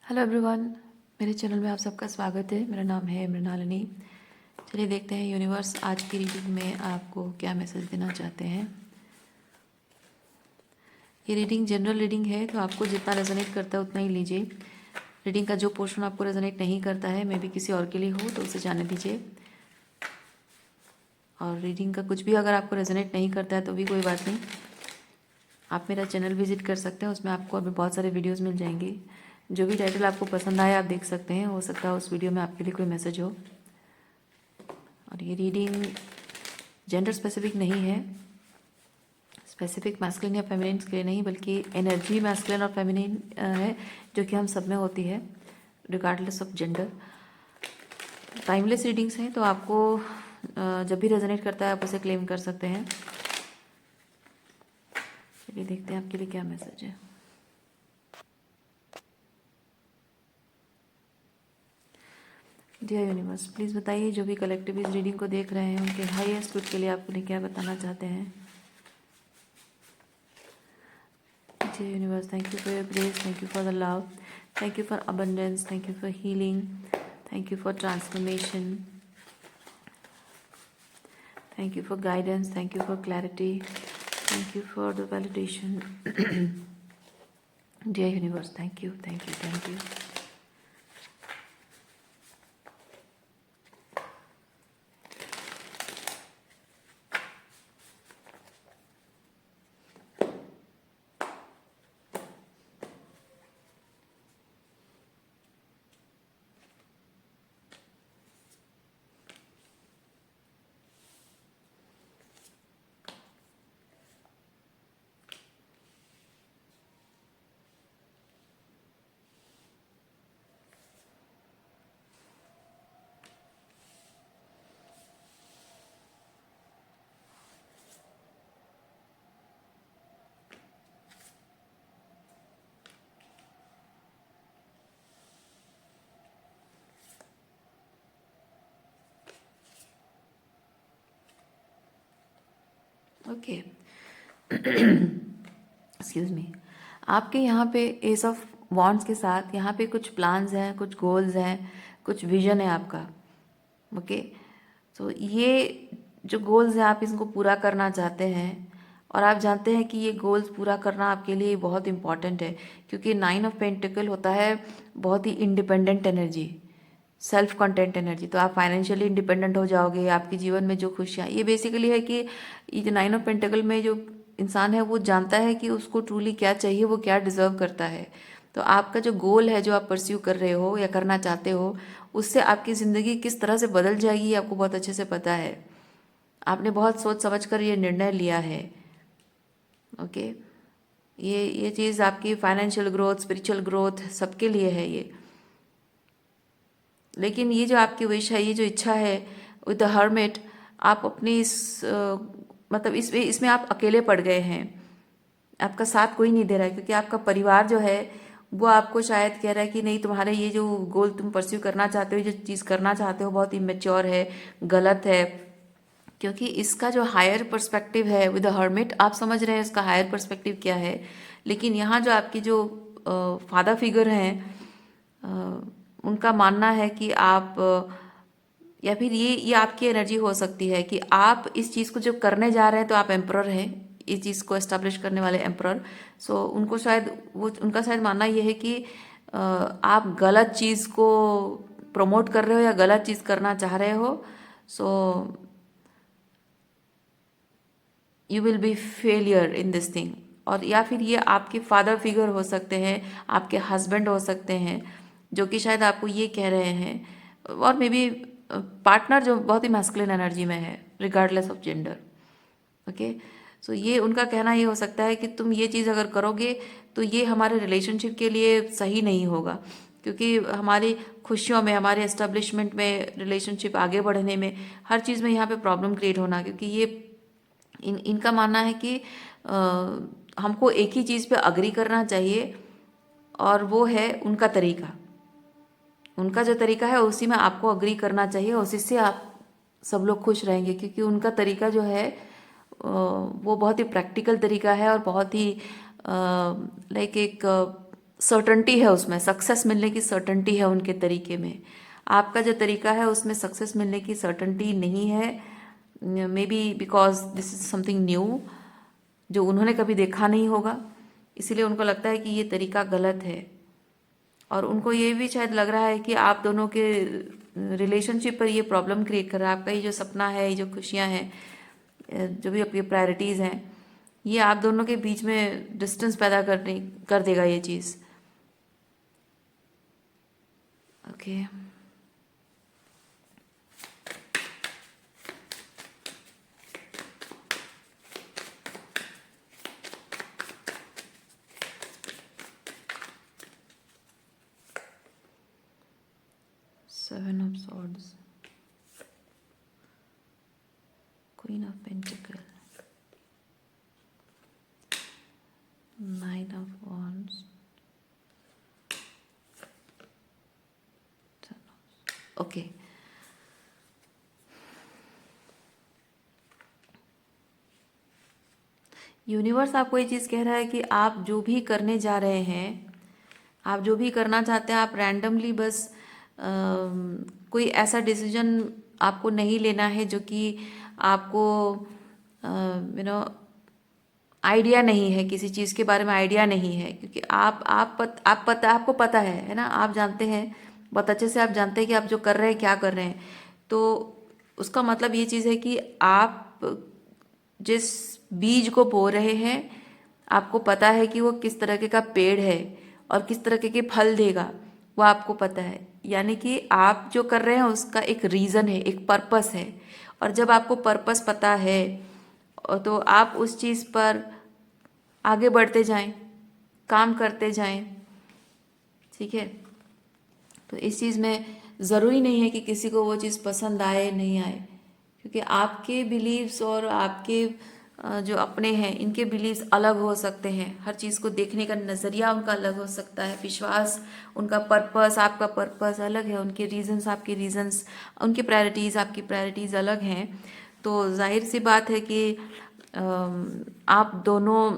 Hello everyone, मेरे channel में आप सबका स्वागत है। मेरा नाम है मृणालिनी। चलिए देखते हैं यूनिवर्स आज की रीडिंग में आपको क्या मैसेज देना चाहते हैं। ये रीडिंग जनरल रीडिंग है, तो आपको जितना रेजोनेट करता है उतना ही लीजिए। रीडिंग का जो पोर्शन आपको रेजोनेट नहीं करता है, मे बी किसी और के लिए हो, तो उसे जाने दीजिए। और रीडिंग का कुछ भी अगर आपको रेजोनेट नहीं करता है तो भी कोई बात नहीं, आप मेरा चैनल विजिट कर सकते हैं। उसमें आपको अभी बहुत सारे वीडियोस मिल जाएंगे। जो भी टाइटल आपको पसंद आए आप देख सकते हैं। हो सकता है उस वीडियो में आपके लिए कोई मैसेज हो। और ये रीडिंग जेंडर स्पेसिफिक नहीं है, स्पेसिफिक मैस्कुलिन या फेमिनिन के लिए नहीं, बल्कि एनर्जी मैस्कुलिन और फेमिनिन है, जो कि हम सब में होती है regardless of gender. Timeless readings हैं, तो आपको जब भी रेजोनेट करता है आप उसे क्लेम कर सकते हैं। चलिए देखते हैं आपके लिए क्या मैसेज है। डियर यूनिवर्स, प्लीज़ बताइए जो भी कलेक्टिव इस रीडिंग को देख रहे हैं उनके हाईएस्ट गुड के लिए आपको क्या बताना चाहते हैं। Dear universe, thank you for your grace, thank you for the love, thank you for abundance, thank you for healing, thank you for transformation, thank you for guidance, thank you for clarity, thank you for the validation. Dear universe, thank you, thank you, thank you. Okay, excuse me. आपके यहाँ पे S of wands के साथ यहाँ पे कुछ plans हैं, कुछ गोल्स हैं, कुछ विजन है आपका। ओके, तो ये जो गोल्स हैं आप इसको पूरा करना चाहते हैं, और आप जानते हैं कि ये गोल्स पूरा करना आपके लिए बहुत इम्पॉर्टेंट है, क्योंकि 9 ऑफ पेंटिकल होता है बहुत ही independent energy, self content energy. तो आप फाइनेंशियली इंडिपेंडेंट हो जाओगे। आपके जीवन में जो खुशियाँ, ये बेसिकली है कि ये जो 9 ऑफ पेंटिकल में जो इंसान है वो जानता है कि उसको ट्रूली क्या चाहिए, वो क्या डिजर्व करता है। तो आपका जो गोल है, जो आप परस्यू कर रहे हो या करना चाहते हो, उससे आपकी ज़िंदगी किस तरह से बदल जाएगी ये आपको बहुत अच्छे से पता है। आपने बहुत सोच समझ कर ये निर्णय लिया है। ओके, ये चीज़ आपकी फाइनेंशियल ग्रोथ, स्पिरिचुअल ग्रोथ सबके लिए है ये। लेकिन ये जो आपकी विश है, ये जो इच्छा है विद द हर्मिट, आप अपनी मतलब इसमें आप अकेले पड़ गए हैं। आपका साथ कोई नहीं दे रहा है, क्योंकि आपका परिवार जो है वो आपको शायद कह रहा है कि नहीं, तुम्हारे ये जो गोल तुम परस्यू करना चाहते हो, जो चीज़ करना चाहते हो, बहुत इमेच्योर है, गलत है। क्योंकि इसका जो हायर पर्सपेक्टिव है विद द हर्मिट, आप समझ रहे हैं इसका हायर पर्सपेक्टिव क्या है। लेकिन यहाँ जो आपकी जो फादर फिगर हैं, उनका मानना है कि आप या फिर ये आपकी एनर्जी हो सकती है कि आप इस चीज़ को जब करने जा रहे हैं तो आप एम्परर हैं, इस चीज़ को एस्टेब्लिश करने वाले एम्परर। सो उनको शायद उनका शायद मानना ये है कि आप गलत चीज़ को प्रमोट कर रहे हो या गलत चीज़ करना चाह रहे हो। So you will be failure in this thing. और या फिर ये आपके फादर फिगर हो सकते हैं, आपके हस्बैंड हो सकते हैं, जो कि शायद आपको ये कह रहे हैं। और मे बी पार्टनर जो बहुत ही मैस्कुलिन एनर्जी में है रिगार्डलेस ऑफ जेंडर। ओके, सो ये उनका कहना ये हो सकता है कि तुम ये चीज़ अगर करोगे तो ये हमारे रिलेशनशिप के लिए सही नहीं होगा, क्योंकि हमारी खुशियों में, हमारे एस्टेब्लिशमेंट में, रिलेशनशिप आगे बढ़ने में, हर चीज़ में यहाँ पे प्रॉब्लम क्रिएट होना। क्योंकि ये इनका मानना है कि हमको एक ही चीज़ पे अग्री करना चाहिए, और वो है उनका तरीका। उनका जो तरीका है उसी में आपको अग्री करना चाहिए, उसी से आप सब लोग खुश रहेंगे। क्योंकि उनका तरीका जो है वो बहुत ही प्रैक्टिकल तरीका है, और बहुत ही लाइक एक सर्टन्टी है, उसमें सक्सेस मिलने की सर्टन्टी है उनके तरीके में। आपका जो तरीका है उसमें सक्सेस मिलने की सर्टन्टी नहीं है। May be because this is something new जो उन्होंने कभी देखा नहीं होगा, इसीलिए उनको लगता है कि ये तरीका गलत है। और उनको ये भी शायद लग रहा है कि आप दोनों के रिलेशनशिप पर ये प्रॉब्लम क्रिएट कर रहा है। आपका ये जो सपना है, ये जो खुशियाँ हैं, जो भी आपकी प्रायोरिटीज़ हैं, ये आप दोनों के बीच में डिस्टेंस पैदा कर देगा ये चीज़। Okay, seven of swords, queen of pentacle, nine of wands, okay. Universe आपको ये चीज़ कह रहा है कि आप जो भी करने जा रहे हैं, आप जो भी करना चाहते हैं, आप रैंडमली बस कोई ऐसा डिसीजन आपको नहीं लेना है जो कि आपको आइडिया नहीं है, किसी चीज़ के बारे में आइडिया नहीं है, क्योंकि आपको पता है ना, आप जानते हैं बहुत अच्छे से, आप जानते हैं कि आप जो कर रहे हैं क्या कर रहे हैं। तो उसका मतलब ये चीज़ है कि आप जिस बीज को बो रहे हैं, आपको पता है कि वो किस तरह का पेड़ है और किस तरह के फल देगा, वो आपको पता है। यानी कि आप जो कर रहे हैं उसका एक रीज़न है, एक पर्पस है। और जब आपको पर्पस पता है तो आप उस चीज़ पर आगे बढ़ते जाएं, काम करते जाएं, ठीक है। तो इस चीज़ में ज़रूरी नहीं है कि किसी को वो चीज़ पसंद आए नहीं आए, क्योंकि आपके बिलीव्स और आपके जो अपने हैं, इनके बिलीव्स अलग हो सकते हैं। हर चीज़ को देखने का नज़रिया उनका अलग हो सकता है, विश्वास, उनका पर्पस, आपका पर्पस अलग है, उनके रीजंस आपके रीजंस, उनकी प्रायोरिटीज़ आपकी प्रायोरिटीज़ अलग हैं। तो जाहिर सी बात है कि आप दोनों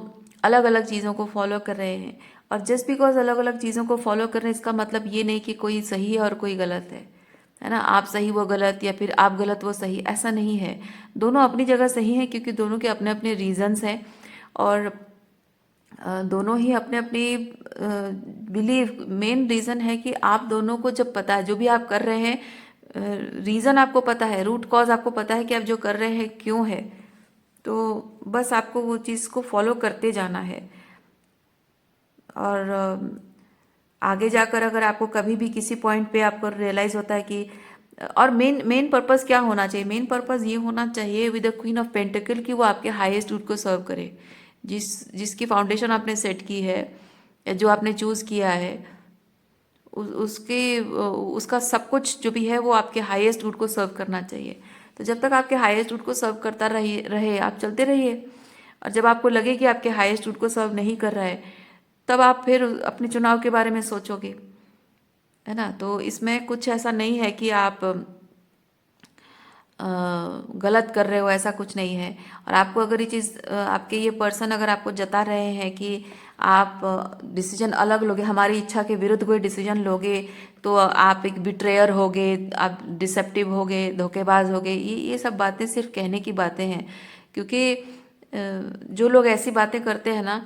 अलग अलग चीज़ों को फॉलो कर रहे हैं। और जस्ट बिकॉज अलग अलग चीज़ों को फॉलो कर रहे हैं, इसका मतलब ये नहीं कि कोई सही है और कोई गलत है ना। आप सही वो गलत, या फिर आप गलत वो सही, ऐसा नहीं है। दोनों अपनी जगह सही हैं, क्योंकि दोनों के अपने अपने रीजंस हैं। और दोनों ही अपने अपने बिलीव, मेन रीज़न है कि आप दोनों को जब पता है जो भी आप कर रहे हैं, रीज़न आपको पता है, रूट कॉज आपको पता है कि आप जो कर रहे हैं क्यों है, तो बस आपको वो चीज़ को फॉलो करते जाना है। और आगे जाकर अगर आपको कभी भी किसी पॉइंट पे आपको रियलाइज़ होता है कि, और मेन मेन पर्पस क्या होना चाहिए, मेन पर्पस ये होना चाहिए with the queen of pentacle कि वो आपके हाईएस्ट गुड को सर्व करे। जिसकी फाउंडेशन आपने सेट की है या जो आपने चूज़ किया है, उसका सब कुछ जो भी है वो आपके हाईएस्ट गुड को सर्व करना चाहिए। तो जब तक आपके हाईएस्ट गुड को सर्व करता रहे आप चलते रहिए। और जब आपको लगे कि आपके हाईएस्ट गुड को सर्व नहीं कर रहा है, तब आप फिर अपने चुनाव के बारे में सोचोगे, है ना। तो इसमें कुछ ऐसा नहीं है कि आप गलत कर रहे हो, ऐसा कुछ नहीं है। और आपको अगर ये चीज़, आपके ये पर्सन अगर आपको जता रहे हैं कि आप डिसीजन अलग लोगे, हमारी इच्छा के विरुद्ध कोई डिसीजन लोगे, तो आप एक बिट्रेयर होगे, आप डिसेप्टिव होगे, धोखेबाज होगे, ये सब बातें सिर्फ कहने की बातें हैं। क्योंकि जो लोग ऐसी बातें करते हैं ना,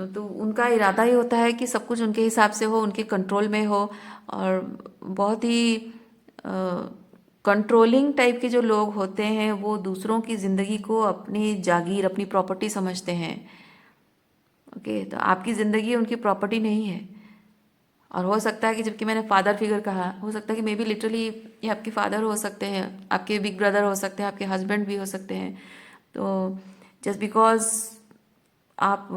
तो उनका इरादा ही होता है कि सब कुछ उनके हिसाब से हो, उनके कंट्रोल में हो। और बहुत ही कंट्रोलिंग टाइप के जो लोग होते हैं, वो दूसरों की ज़िंदगी को अपनी जागीर, अपनी प्रॉपर्टी समझते हैं। ओके, तो आपकी ज़िंदगी उनकी प्रॉपर्टी नहीं है। और हो सकता है कि, जबकि मैंने फादर फिगर कहा, हो सकता है कि मे बी लिटरली ये आपके फादर हो सकते हैं, आपके बिग ब्रदर हो सकते हैं, आपके हस्बैंड भी हो सकते हैं। तो जस्ट बिकॉज आप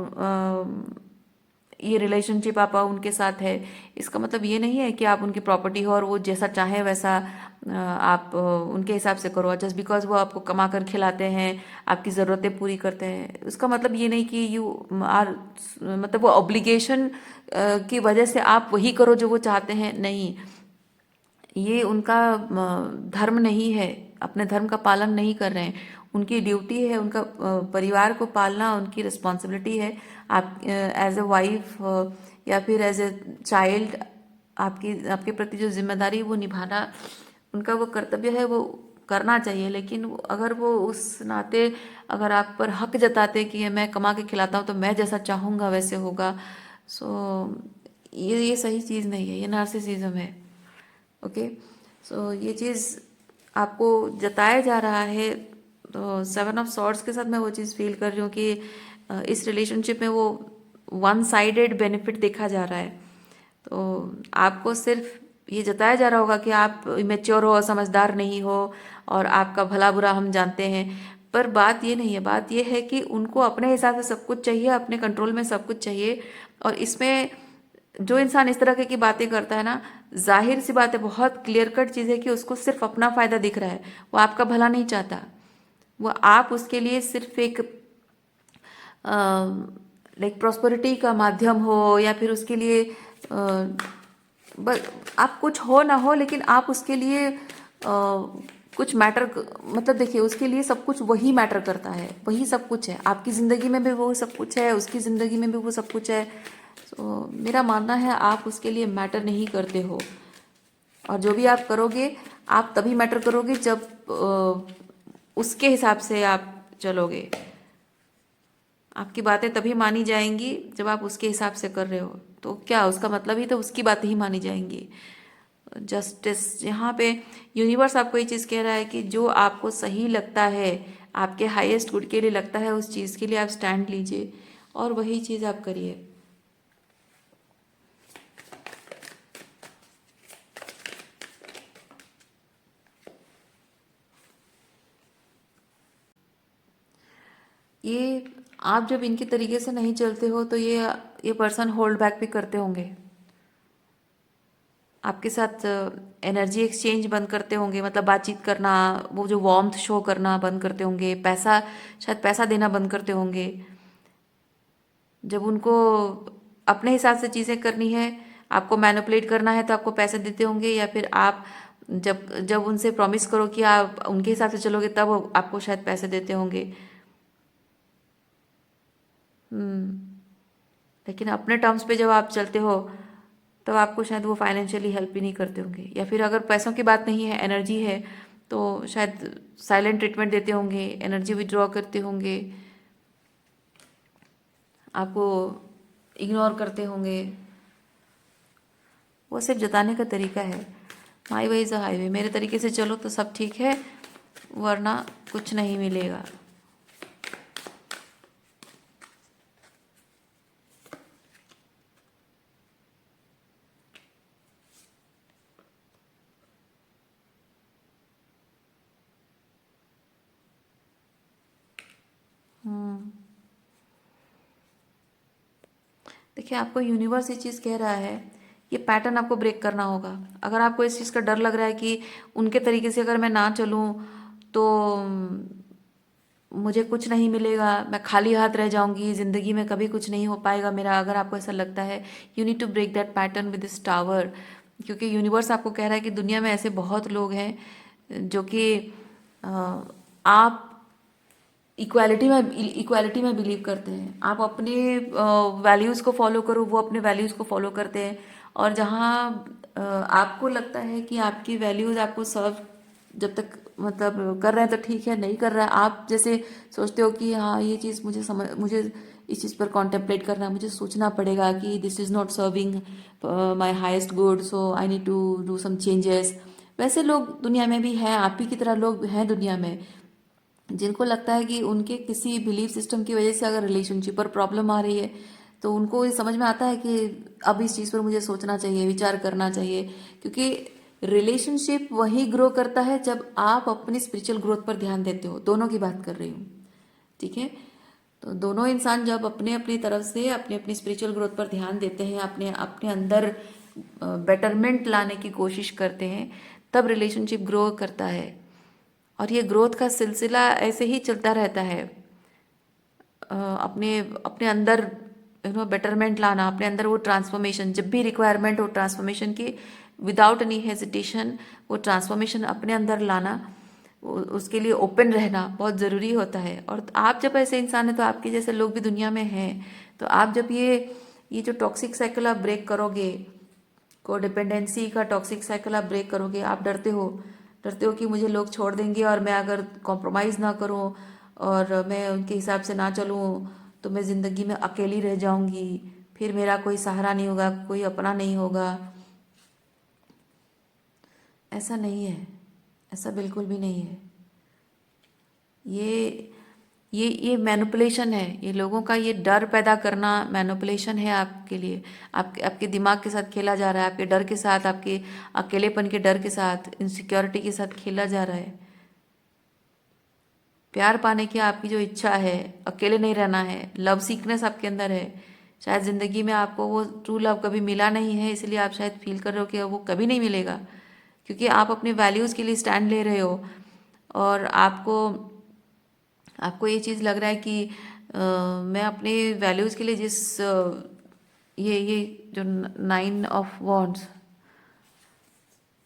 ये रिलेशनशिप आप उनके साथ है, इसका मतलब ये नहीं है कि आप उनकी प्रॉपर्टी हो और वो जैसा चाहे वैसा आप उनके हिसाब से करो। जस्ट बिकॉज वो आपको कमा कर खिलाते हैं, आपकी ज़रूरतें पूरी करते हैं, उसका मतलब ये नहीं कि यू आर, मतलब वो ऑब्लिगेशन की वजह से आप वही करो जो वो चाहते हैं, नहीं। ये उनका धर्म नहीं है, अपने धर्म का पालन नहीं कर रहे हैं। उनकी ड्यूटी है, उनका परिवार को पालना उनकी रिस्पॉन्सिबिलिटी है। आप एज अ वाइफ या फिर एज ए चाइल्ड आपकी आपके प्रति जो जिम्मेदारी वो निभाना उनका वो कर्तव्य है, वो करना चाहिए। लेकिन अगर वो उस नाते अगर आप पर हक जताते कि मैं कमा के खिलाता हूँ तो मैं जैसा चाहूँगा वैसे होगा, सो ये सही चीज़ नहीं है, ये नार्सिसिज्म है। ओके, सो ये चीज़ आपको जताया जा रहा है। तो 7 ऑफ सॉर्ड्स के साथ मैं वो चीज़ फील कर रही हूँ कि इस रिलेशनशिप में वो वन साइडेड बेनिफिट देखा जा रहा है। तो आपको सिर्फ ये जताया जा रहा होगा कि आप इमेच्योर हो, समझदार नहीं हो और आपका भला बुरा हम जानते हैं, पर बात ये नहीं है। बात ये है कि उनको अपने हिसाब से सब कुछ चाहिए, अपने कंट्रोल में सब कुछ चाहिए। और इसमें जो इंसान इस तरह की बातें करता है ना, जाहिर सी बात है, बहुत क्लियर कट चीज़ है कि उसको सिर्फ अपना फायदा दिख रहा है, वो आपका भला नहीं चाहता। वो आप उसके लिए सिर्फ एक लाइक प्रॉस्पेरिटी का माध्यम हो, या फिर उसके लिए बस आप कुछ हो ना हो लेकिन आप उसके लिए कुछ मैटर, मतलब देखिए उसके लिए सब कुछ वही मैटर करता है, वही सब कुछ है। आपकी ज़िंदगी में भी वो सब कुछ है, उसकी ज़िंदगी में भी वो सब कुछ है। तो मेरा मानना है आप उसके लिए मैटर नहीं करते हो, और जो भी आप करोगे आप तभी मैटर करोगे जब उसके हिसाब से आप चलोगे। आपकी बातें तभी मानी जाएंगी जब आप उसके हिसाब से कर रहे हो। तो क्या उसका मतलब ही तो उसकी बातें ही मानी जाएंगी। जस्टिस यहाँ पे यूनिवर्स आपको ये चीज़ कह रहा है कि जो आपको सही लगता है, आपके हाईएस्ट गुड के लिए लगता है, उस चीज़ के लिए आप स्टैंड लीजिए और वही चीज़ आप करिए। ये आप जब इनके तरीके से नहीं चलते हो तो ये पर्सन होल्ड बैक भी करते होंगे, आपके साथ एनर्जी एक्सचेंज बंद करते होंगे, मतलब बातचीत करना, वो जो वार्मथ शो करना बंद करते होंगे, पैसा शायद पैसा देना बंद करते होंगे। जब उनको अपने हिसाब से चीज़ें करनी है, आपको मैनिपुलेट करना है तो आपको पैसे देते होंगे, या फिर आप जब जब उनसे प्रॉमिस करो कि आप उनके हिसाब से चलोगे तब वो आपको शायद पैसे देते होंगे। लेकिन अपने टर्म्स पे जब आप चलते हो तब आपको शायद वो फाइनेंशियली हेल्प भी नहीं करते होंगे, या फिर अगर पैसों की बात नहीं है, एनर्जी है, तो शायद साइलेंट ट्रीटमेंट देते होंगे, एनर्जी विड्रॉ करते होंगे, आपको इग्नोर करते होंगे। वो सिर्फ जताने का तरीका है। माई वे इज़ अ हाईवे, मेरे तरीके से चलो तो सब ठीक है, वरना कुछ नहीं मिलेगा। देखिए आपको यूनिवर्स ये चीज़ कह रहा है, ये पैटर्न आपको ब्रेक करना होगा। अगर आपको इस चीज़ का डर लग रहा है कि उनके तरीके से अगर मैं ना चलूँ तो मुझे कुछ नहीं मिलेगा, मैं खाली हाथ रह जाऊंगी, ज़िंदगी में कभी कुछ नहीं हो पाएगा मेरा, अगर आपको ऐसा लगता है, you need to break that pattern with this tower. क्योंकि यूनिवर्स आपको कह रहा है कि दुनिया में ऐसे बहुत लोग हैं जो कि आप इक्वालिटी में बिलीव करते हैं। आप अपने वैल्यूज़ को फॉलो करो, वो अपने वैल्यूज़ को फॉलो करते हैं। और जहाँ आपको लगता है कि आपकी वैल्यूज़ आपको सर्व जब तक मतलब कर रहे हैं तो ठीक है, नहीं कर रहा है, आप जैसे सोचते हो कि हाँ ये चीज़ मुझे इस चीज़ पर कॉन्टेम्पलेट करना है, मुझे सोचना पड़ेगा कि this is not serving my highest good, so I need to do some changes. वैसे लोग दुनिया में भी हैं, आप ही की तरह लोग हैं दुनिया में, जिनको लगता है कि उनके किसी बिलीफ सिस्टम की वजह से अगर रिलेशनशिप पर प्रॉब्लम आ रही है तो उनको ये समझ में आता है कि अब इस चीज़ पर मुझे सोचना चाहिए, विचार करना चाहिए। क्योंकि रिलेशनशिप वही ग्रो करता है जब आप अपनी स्पिरिचुअल ग्रोथ पर ध्यान देते हो। दोनों की बात कर रही हूँ, ठीक है। तो दोनों इंसान जब अपने अपनी तरफ से अपनी अपनी स्पिरिचुअल ग्रोथ पर ध्यान देते हैं, अपने अपने अंदर बेटरमेंट लाने की कोशिश करते हैं, तब रिलेशनशिप ग्रो करता है। और ये ग्रोथ का सिलसिला ऐसे ही चलता रहता है। अपने अपने अंदर बेटरमेंट लाना, अपने अंदर वो ट्रांसफॉर्मेशन, जब भी रिक्वायरमेंट हो ट्रांसफॉर्मेशन की, विदाउट एनी हेजिटेशन वो ट्रांसफॉर्मेशन अपने अंदर लाना, उसके लिए ओपन रहना बहुत ज़रूरी होता है। और आप जब ऐसे इंसान हैं तो आपके जैसे लोग भी दुनिया में हैं, तो आप जब ये ये जो टॉक्सिक साइकिल आप ब्रेक करोगे, को डिपेंडेंसी का टॉक्सिक साइकिल आप ब्रेक करोगे। आप डरते हो कि मुझे लोग छोड़ देंगे और मैं अगर कॉम्प्रोमाइज़ ना करूं और मैं उनके हिसाब से ना चलूं तो मैं ज़िंदगी में अकेली रह जाऊंगी, फिर मेरा कोई सहारा नहीं होगा, कोई अपना नहीं होगा। ऐसा नहीं है, ऐसा बिल्कुल भी नहीं है। ये ये मैनिपुलेशन है, ये लोगों का ये डर पैदा करना मैनिपुलेशन है आपके लिए। आपके दिमाग के साथ खेला जा रहा है, आपके डर के साथ, आपके अकेलेपन के डर के साथ, इनसिक्योरिटी के साथ खेला जा रहा है। प्यार पाने की आपकी जो इच्छा है, अकेले नहीं रहना है, लव सीकनेस आपके अंदर है। शायद ज़िंदगी में आपको वो ट्रू लव कभी मिला नहीं है, इसलिए आप शायद फील कर रहे हो कि वो कभी नहीं मिलेगा, क्योंकि आप अपने वैल्यूज़ के लिए स्टैंड ले रहे हो और आपको आपको ये चीज़ लग रहा है कि मैं अपने वैल्यूज़ के लिए ये जो 9 ऑफ वॉन्ड्स,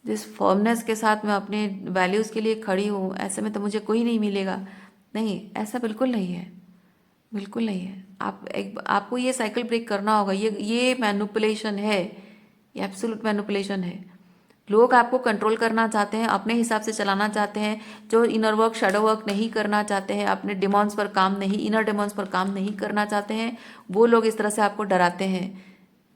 जिस फर्मनेस के साथ मैं अपने वैल्यूज़ के लिए खड़ी हूँ, ऐसे में तो मुझे कोई नहीं मिलेगा। नहीं, ऐसा बिल्कुल नहीं है, बिल्कुल नहीं है। आपको ये साइकिल ब्रेक करना होगा। ये मैनिपुलेशन है, ये एब्सोल्यूट मैनिपुलेशन है। लोग आपको कंट्रोल करना चाहते हैं, अपने हिसाब से चलाना चाहते हैं। जो इनर वर्क, शैडो वर्क नहीं करना चाहते हैं, अपने डिमॉन्स पर काम नहीं, इनर डिमॉन्स पर काम नहीं करना चाहते हैं, वो लोग इस तरह से आपको डराते हैं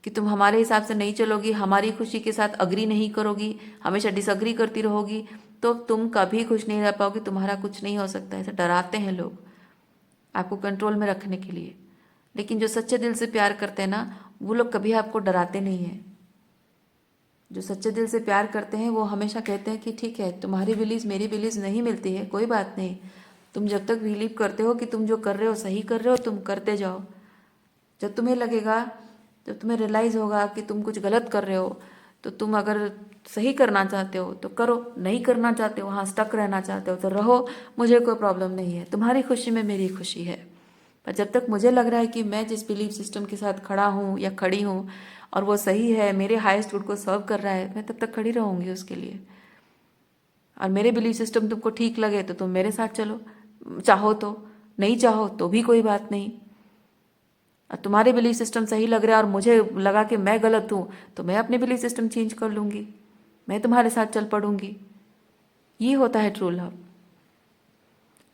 कि तुम हमारे हिसाब से नहीं चलोगी, हमारी खुशी के साथ अग्री नहीं करोगी, हमेशा डिसअग्री करती रहोगी, तो तुम कभी खुश नहीं रह पाओगी, तुम्हारा कुछ नहीं हो सकता। ऐसे डराते हैं लोग आपको कंट्रोल में रखने के लिए। लेकिन जो सच्चे दिल से प्यार करते हैं ना, वो लोग कभी आपको डराते नहीं हैं। जो सच्चे दिल से प्यार करते हैं वो हमेशा कहते हैं कि ठीक है, तुम्हारी बिलीव मेरी बिलीव नहीं मिलती है, कोई बात नहीं। तुम जब तक बिलीव करते हो कि तुम जो कर रहे हो सही कर रहे हो, तुम करते जाओ। जब तुम्हें लगेगा, जब तुम्हें रियलाइज़ होगा कि तुम कुछ गलत कर रहे हो, तो तुम अगर सही करना चाहते हो तो करो, नहीं करना चाहते हो, वहाँ स्टक रहना चाहते हो तो रहो, मुझे कोई प्रॉब्लम नहीं है। तुम्हारी खुशी में मेरी खुशी है। पर जब तक मुझे लग रहा है कि मैं जिस बिलीफ सिस्टम के साथ खड़ा हूँ या खड़ी हूँ और वो सही है, मेरे हाईएस्ट गुड को सर्व कर रहा है, मैं तब तक खड़ी रहूँगी उसके लिए। और मेरे बिलीफ सिस्टम तुमको ठीक लगे तो तुम मेरे साथ चलो, चाहो तो, नहीं चाहो तो भी कोई बात नहीं। और तुम्हारे बिलीफ सिस्टम सही लग रहा है और मुझे लगा कि मैं गलत हूँ, तो मैं अपने बिलीफ सिस्टम चेंज कर लूँगी, मैं तुम्हारे साथ चल पड़ूंगी। ये होता है ट्रू लव।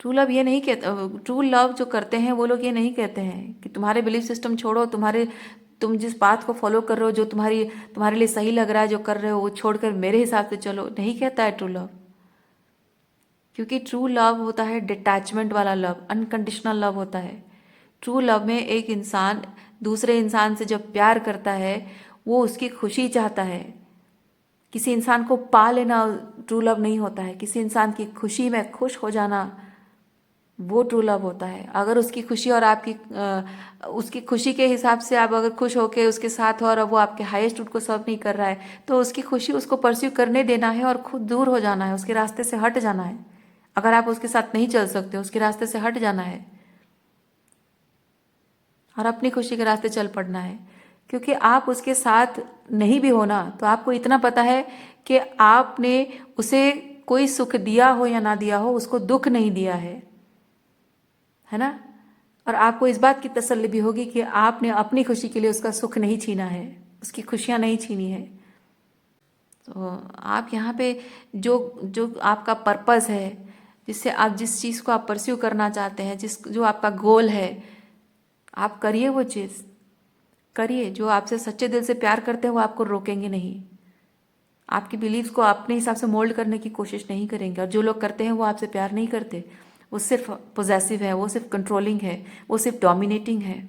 ट्रू लव ये नहीं कहते, ट्रू लव जो करते हैं वो लोग ये नहीं कहते हैं कि तुम्हारे बिलीफ सिस्टम छोड़ो, तुम जिस बात को फॉलो कर रहे हो, जो तुम्हारे लिए सही लग रहा है, जो कर रहे हो वो छोड़कर मेरे हिसाब से चलो, नहीं कहता है ट्रू लव। क्योंकि ट्रू लव होता है डिटैचमेंट वाला लव, अनकंडीशनल लव होता है। ट्रू लव में एक इंसान दूसरे इंसान से जब प्यार करता है, वो उसकी खुशी चाहता है। किसी इंसान को पा लेना ट्रू लव नहीं होता है, किसी इंसान की खुशी में खुश हो जाना वो ट्रू लव होता है। अगर उसकी खुशी और उसकी खुशी के हिसाब से आप अगर खुश होके उसके साथ हो और वो आपके हाईएस्ट गुड को सर्व नहीं कर रहा है, तो उसकी खुशी उसको परस्यू करने देना है और खुद दूर हो जाना है, उसके रास्ते से हट जाना है। अगर आप उसके साथ नहीं चल सकते, उसके रास्ते से हट जाना है और अपनी खुशी के रास्ते चल पड़ना है। क्योंकि आप उसके साथ नहीं भी होना तो आपको इतना पता है कि आपने उसे कोई सुख दिया हो या ना दिया हो, उसको दुख नहीं दिया है ना। और आपको इस बात की तसल्ली भी होगी कि आपने अपनी खुशी के लिए उसका सुख नहीं छीना है, उसकी खुशियां नहीं छीनी है। तो आप यहाँ पे जो जो आपका पर्पस है, जिससे आप जिस चीज़ को आप परस्यू करना चाहते हैं, जो आपका गोल है, आप करिए, वो चीज़ करिए। जो आपसे सच्चे दिल से प्यार करते हैं वो आपको रोकेंगे नहीं, आपकी बिलीव्स को अपने हिसाब से मोल्ड करने की कोशिश नहीं करेंगे। और जो लोग करते हैं वो आपसे प्यार नहीं करते, वो सिर्फ पोजेसिव है, वो सिर्फ कंट्रोलिंग है, वो सिर्फ डोमिनेटिंग है।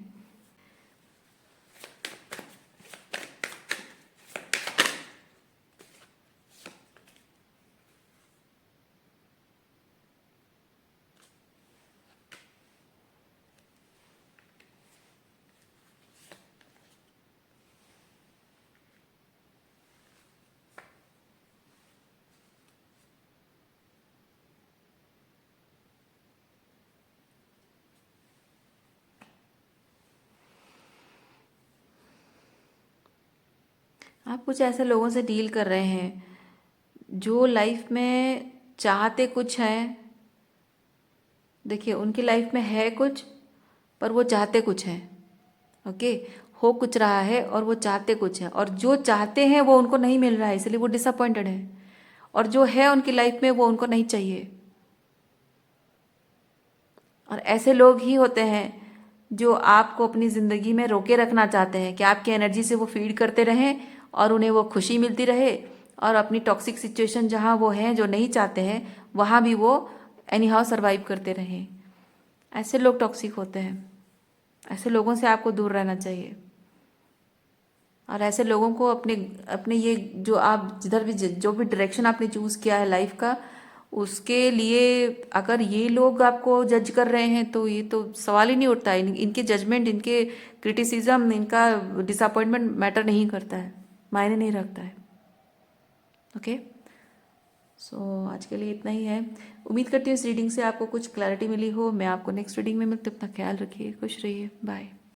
आप कुछ ऐसे लोगों से डील कर रहे हैं जो लाइफ में चाहते कुछ हैं। देखिए, उनकी लाइफ में है कुछ, पर वो चाहते कुछ हैं। ओके, हो कुछ रहा है और वो चाहते कुछ है, और जो चाहते हैं वो उनको नहीं मिल रहा है, इसलिए वो डिसअपॉइंटेड है, और जो है उनकी लाइफ में वो उनको नहीं चाहिए। और ऐसे लोग ही होते हैं जो आपको अपनी ज़िंदगी में रोके रखना चाहते हैं कि आपकी एनर्जी से वो फीड करते रहें और उन्हें वो खुशी मिलती रहे, और अपनी टॉक्सिक सिचुएशन जहाँ वो हैं जो नहीं चाहते हैं वहाँ भी वो एनी हाउ सर्वाइव करते रहें। ऐसे लोग टॉक्सिक होते हैं, ऐसे लोगों से आपको दूर रहना चाहिए। और ऐसे लोगों को अपने अपने ये जो आप जिधर भी जो भी डायरेक्शन आपने चूज़ किया है लाइफ का, उसके लिए अगर ये लोग आपको जज कर रहे हैं तो ये तो सवाल ही नहीं उठता है। इनके जजमेंट, इनके क्रिटिसिज्म, इनका डिसअपॉइंटमेंट मैटर नहीं करता है, मायने नहीं रखता है। ओके, सो आज के लिए इतना ही है। उम्मीद करती हूँ इस रीडिंग से आपको कुछ क्लैरिटी मिली हो। मैं आपको नेक्स्ट रीडिंग में मिलती हूँ। अपना ख्याल रखिए, खुश रहिए, बाय।